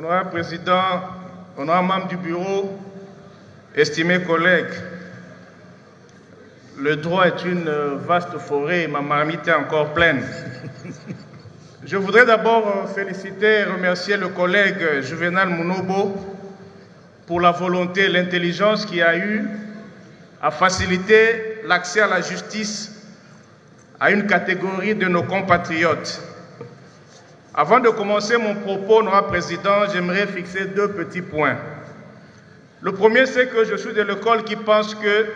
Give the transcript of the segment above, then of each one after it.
Honorable Président, honorable membre du bureau, estimés collègues, le droit est une vaste forêt et ma marmite est encore pleine. Je voudrais d'abord féliciter et remercier le collègue Juvenal Mounobo pour la volonté et l'intelligence qu'il a eu à faciliter l'accès à la justice à une catégorie de nos compatriotes. Avant de commencer mon propos, honorable Président, j'aimerais fixer deux petits points. Le premier, c'est que je suis de l'école qui pense que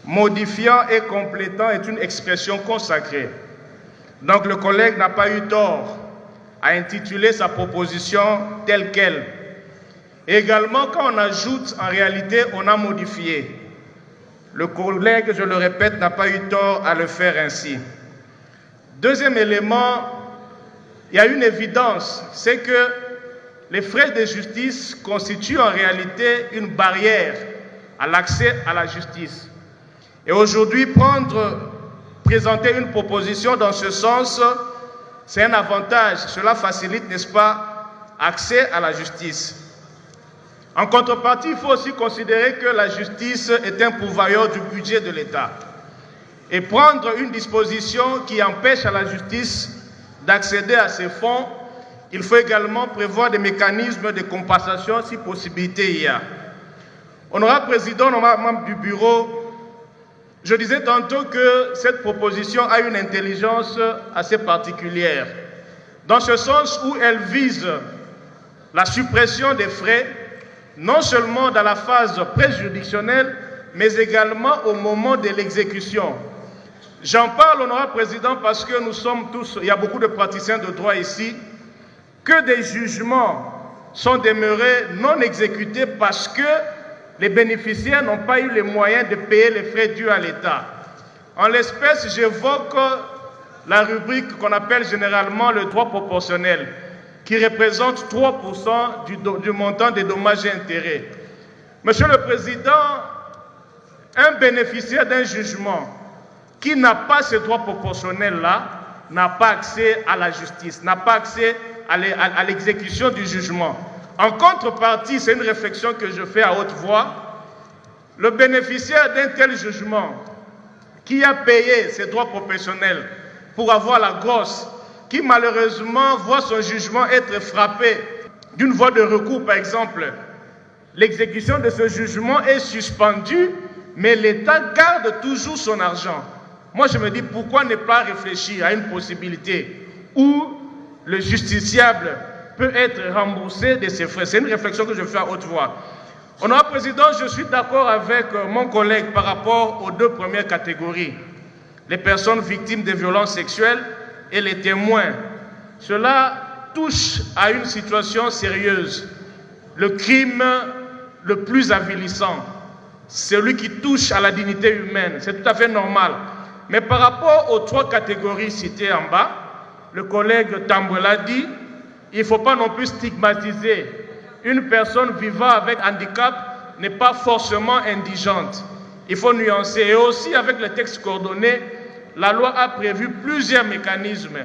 modifiant et complétant est une expression consacrée. Donc le collègue n'a pas eu tort à intituler sa proposition telle qu'elle. Également, quand on ajoute, en réalité, on a modifié. Le collègue, je le répète, n'a pas eu tort à le faire ainsi. Deuxième élément, il y a une évidence, c'est que les frais de justice constituent en réalité une barrière à l'accès à la justice. Et aujourd'hui, présenter une proposition dans ce sens, c'est un avantage. Cela facilite, n'est-ce pas, l'accès à la justice. En contrepartie, il faut aussi considérer que la justice est un pourvoyeur du budget de l'État. Et prendre une disposition qui empêche à la justice d'accéder à ces fonds, il faut également prévoir des mécanismes de compensation si possibilité il y a. Honorable Président, honorable membre du bureau, je disais tantôt que cette proposition a une intelligence assez particulière, dans ce sens où elle vise la suppression des frais, non seulement dans la phase préjuridictionnelle, mais également au moment de l'exécution. J'en parle, honorable Président, parce que nous sommes tous, il y a beaucoup de praticiens de droit ici, que des jugements sont demeurés non exécutés parce que les bénéficiaires n'ont pas eu les moyens de payer les frais dus à l'État. En l'espèce, j'évoque la rubrique qu'on appelle généralement le droit proportionnel, qui représente 3% du montant des dommages et intérêts. Monsieur le Président, un bénéficiaire d'un jugement qui n'a pas ce droit proportionnel-là n'a pas accès à la justice, n'a pas accès à l'exécution du jugement. En contrepartie, c'est une réflexion que je fais à haute voix, le bénéficiaire d'un tel jugement qui a payé ses droits professionnels pour avoir la grosse, qui malheureusement voit son jugement être frappé d'une voie de recours par exemple, l'exécution de ce jugement est suspendue, mais l'État garde toujours son argent. Moi je me dis pourquoi ne pas réfléchir à une possibilité où le justiciable peut être remboursé de ses frais. C'est une réflexion que je fais à haute voix. Honorable Président, je suis d'accord avec mon collègue par rapport aux deux premières catégories, les personnes victimes de violences sexuelles et les témoins. Cela touche à une situation sérieuse. Le crime le plus avilissant, celui qui touche à la dignité humaine, c'est tout à fait normal. Mais par rapport aux trois catégories citées en bas, le collègue Tambola dit, il ne faut pas non plus stigmatiser. Une personne vivant avec handicap n'est pas forcément indigente. Il faut nuancer. Et aussi, avec le texte coordonné, la loi a prévu plusieurs mécanismes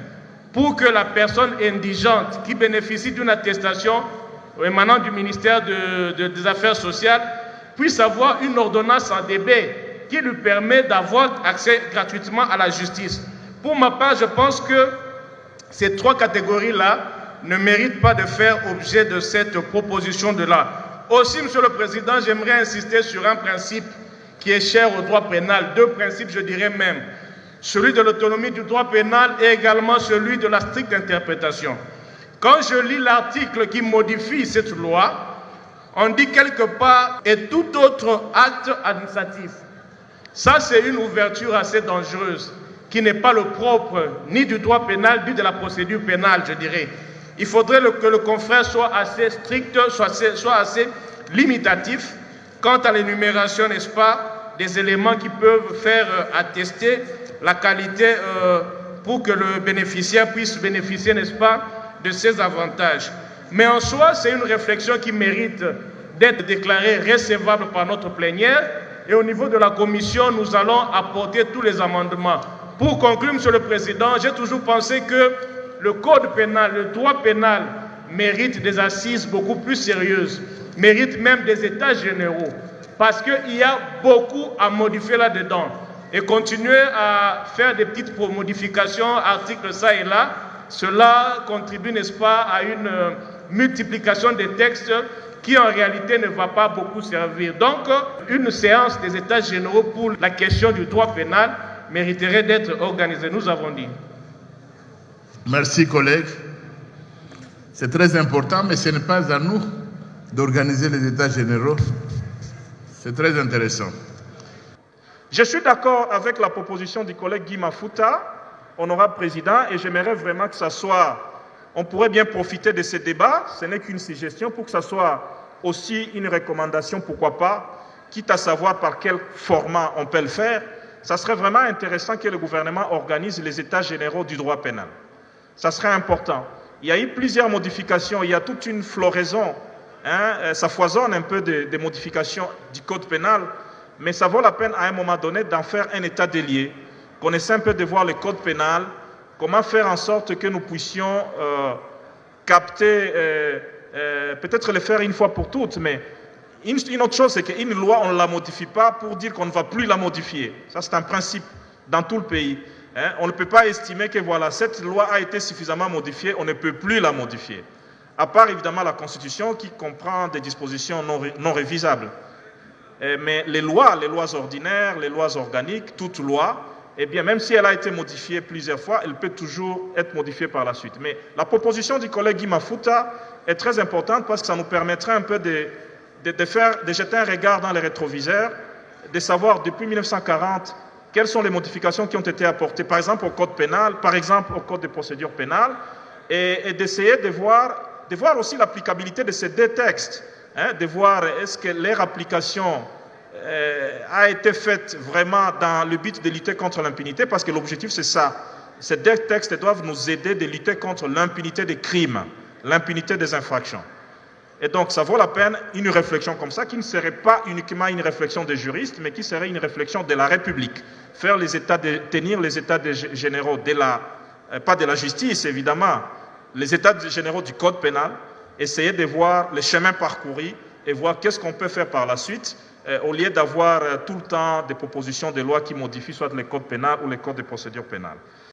pour que la personne indigente qui bénéficie d'une attestation émanant du ministère des Affaires sociales puisse avoir une ordonnance en DB qui lui permet d'avoir accès gratuitement à la justice. Pour ma part, je pense que ces trois catégories-là ne méritent pas de faire objet de cette proposition de loi. Aussi, Monsieur le Président, j'aimerais insister sur un principe qui est cher au droit pénal, deux principes, je dirais même, celui de l'autonomie du droit pénal et également celui de la stricte interprétation. Quand je lis l'article qui modifie cette loi, on dit quelque part « et tout autre acte administratif ». Ça, c'est une ouverture assez dangereuse, qui n'est pas le propre ni du droit pénal, ni de la procédure pénale, je dirais. Il faudrait que le confrère soit assez strict, soit assez limitatif quant à l'énumération, n'est-ce pas, des éléments qui peuvent faire attester la qualité pour que le bénéficiaire puisse bénéficier, n'est-ce pas, de ces avantages. Mais en soi, c'est une réflexion qui mérite d'être déclarée recevable par notre plénière. Et au niveau de la commission, nous allons apporter tous les amendements. Pour conclure, Monsieur le Président, j'ai toujours pensé que le code pénal, le droit pénal mérite des assises beaucoup plus sérieuses, mérite même des états généraux, parce qu'il y a beaucoup à modifier là-dedans. Et continuer à faire des petites modifications, articles ça et là, cela contribue, n'est-ce pas, à une multiplication des textes qui en réalité ne va pas beaucoup servir. Donc, une séance des états généraux pour la question du droit pénal mériterait d'être organisée, nous avons dit. Merci, collègue. C'est très important, mais ce n'est pas à nous d'organiser les états généraux. C'est très intéressant. Je suis d'accord avec la proposition du collègue Guy Mafuta, honorable président, et j'aimerais vraiment que ça soit... On pourrait bien profiter de ce débat, ce n'est qu'une suggestion, pour que ça soit aussi une recommandation, pourquoi pas, quitte à savoir par quel format on peut le faire. Ça serait vraiment intéressant que le gouvernement organise les états généraux du droit pénal. Ça serait important. Il y a eu plusieurs modifications, il y a toute une floraison, ça foisonne un peu de modifications du code pénal, mais ça vaut la peine à un moment donné d'en faire un état des lieux, qu'on essaie un peu de voir le code pénal, comment faire en sorte que nous puissions capter, peut-être le faire une fois pour toutes, mais une autre chose, c'est qu'une loi, on ne la modifie pas pour dire qu'on ne va plus la modifier. Ça, c'est un principe dans tout le pays. On ne peut pas estimer que voilà, cette loi a été suffisamment modifiée, on ne peut plus la modifier. À part évidemment la Constitution qui comprend des dispositions non révisables. Mais les lois ordinaires, les lois organiques, toute loi, eh bien, même si elle a été modifiée plusieurs fois, elle peut toujours être modifiée par la suite. Mais la proposition du collègue Guy Mafuta est très importante parce que ça nous permettrait un peu de jeter un regard dans les rétroviseurs, de savoir depuis 1940 quelles sont les modifications qui ont été apportées, par exemple au code pénal, par exemple au code de procédure pénale, et d'essayer de voir aussi l'applicabilité de ces deux textes, de voir est-ce que leur application a été faite vraiment dans le but de lutter contre l'impunité, parce que l'objectif c'est ça. Ces deux textes doivent nous aider de lutter contre l'impunité des crimes, l'impunité des infractions. Et donc ça vaut la peine une réflexion comme ça, qui ne serait pas uniquement une réflexion des juristes, mais qui serait une réflexion de la République. Tenir les états généraux pas de la justice évidemment, les états généraux du code pénal, essayer de voir les chemins parcourus et voir qu'est-ce qu'on peut faire par la suite, au lieu d'avoir tout le temps des propositions de loi qui modifient soit le code pénal ou le code de procédure pénale.